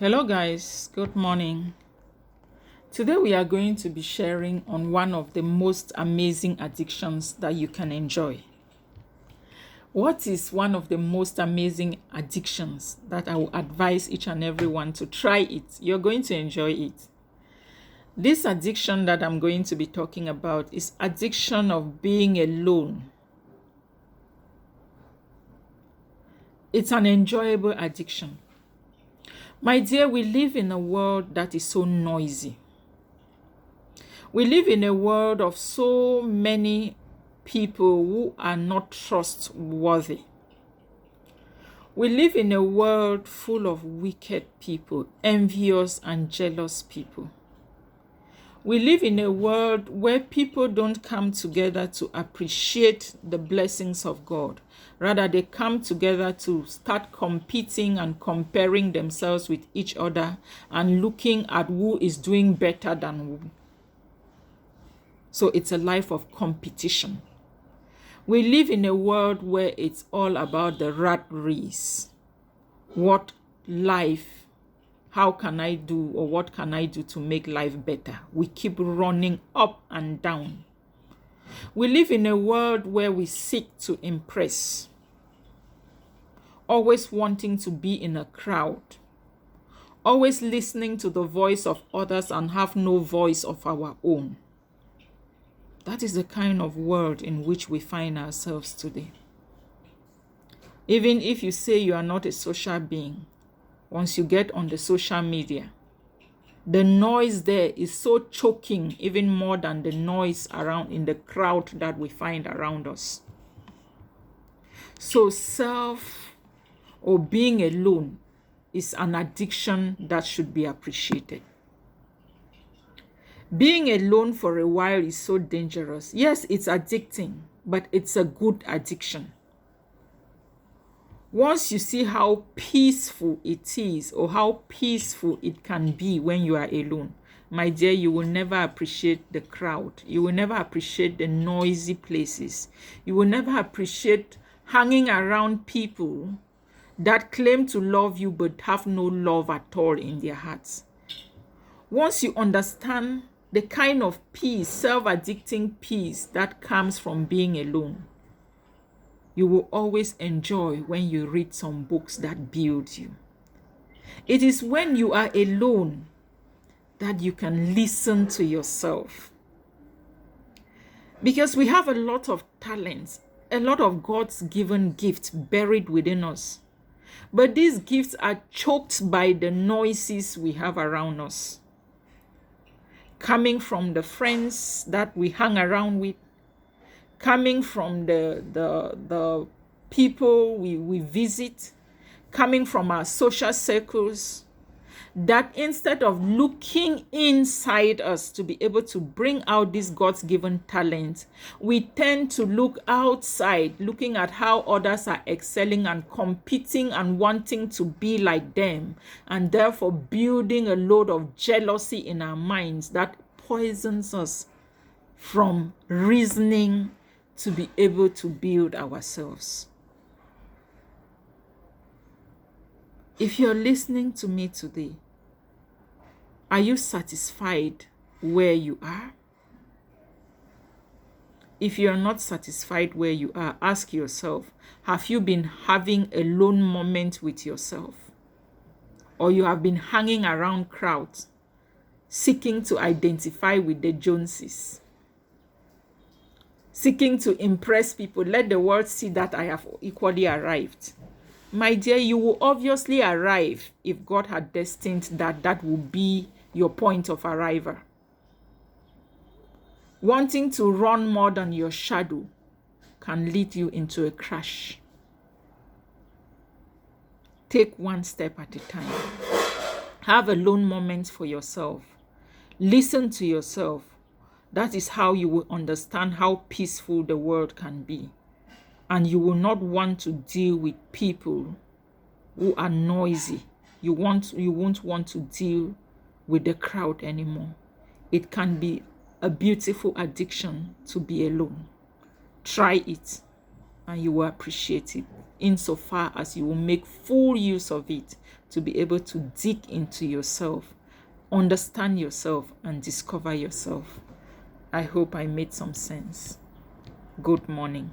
Hello, guys. Good morning. Today, we are going to be sharing on one of the most amazing addictions that you can enjoy. What is one of the most amazing addictions that I will advise each and everyone to try it? You're going to enjoy it. This addiction that I'm going to be talking about is addiction of being alone. It's an enjoyable addiction. My dear, we live in a world that is so noisy. We live in a world of so many people who are not trustworthy. We live in a world full of wicked people, envious and jealous people. We live in a world where people don't come together to appreciate the blessings of God. Rather, they come together to start competing and comparing themselves with each other and looking at who is doing better than who. So it's a life of competition. We live in a world where it's all about the rat race. How can I do, or what can I do to make life better? We keep running up and down. We live in a world where we seek to impress, always wanting to be in a crowd, always listening to the voice of others and have no voice of our own. That is the kind of world in which we find ourselves today. Even if you say you are not a social being, once you get on the social media, the noise there is so choking, even more than the noise around in the crowd that we find around us. So self or being alone is an addiction that should be appreciated. Being alone for a while is so dangerous. Yes, it's addicting, but it's a good addiction. Once you see how peaceful it is, or how peaceful it can be when you are alone, my dear, you will never appreciate the crowd. You will never appreciate the noisy places. You will never appreciate hanging around people that claim to love you but have no love at all in their hearts. Once you understand the kind of peace, self-addicting peace that comes from being alone, you will always enjoy when you read some books that build you. It is when you are alone that you can listen to yourself. Because we have a lot of talents, a lot of God's given gifts buried within us. But these gifts are choked by the noises we have around us, coming from the friends that we hang around with, coming from the people we visit, coming from our social circles, that instead of looking inside us to be able to bring out this God's given talent, we tend to look outside, looking at how others are excelling and competing and wanting to be like them, and therefore building a load of jealousy in our minds that poisons us from reasoning to be able to build ourselves. If you're listening to me today, are you satisfied where you are? If you're not satisfied where you are, ask yourself, have you been having a lone moment with yourself? Or you have been hanging around crowds, seeking to identify with the Joneses, seeking to impress people? Let the world see that I have equally arrived. My dear, you will obviously arrive if God had destined that will be your point of arrival. Wanting to run more than your shadow can lead you into a crash. Take one step at a time. Have alone moments for yourself. Listen to yourself. That is how you will understand how peaceful the world can be. And you will not want to deal with people who are noisy. You won't want to deal with the crowd anymore. It can be a beautiful addiction to be alone. Try it. and you will appreciate it insofar as you will make full use of it to be able to dig into yourself, understand yourself, and discover yourself. I hope I made some sense. Good morning.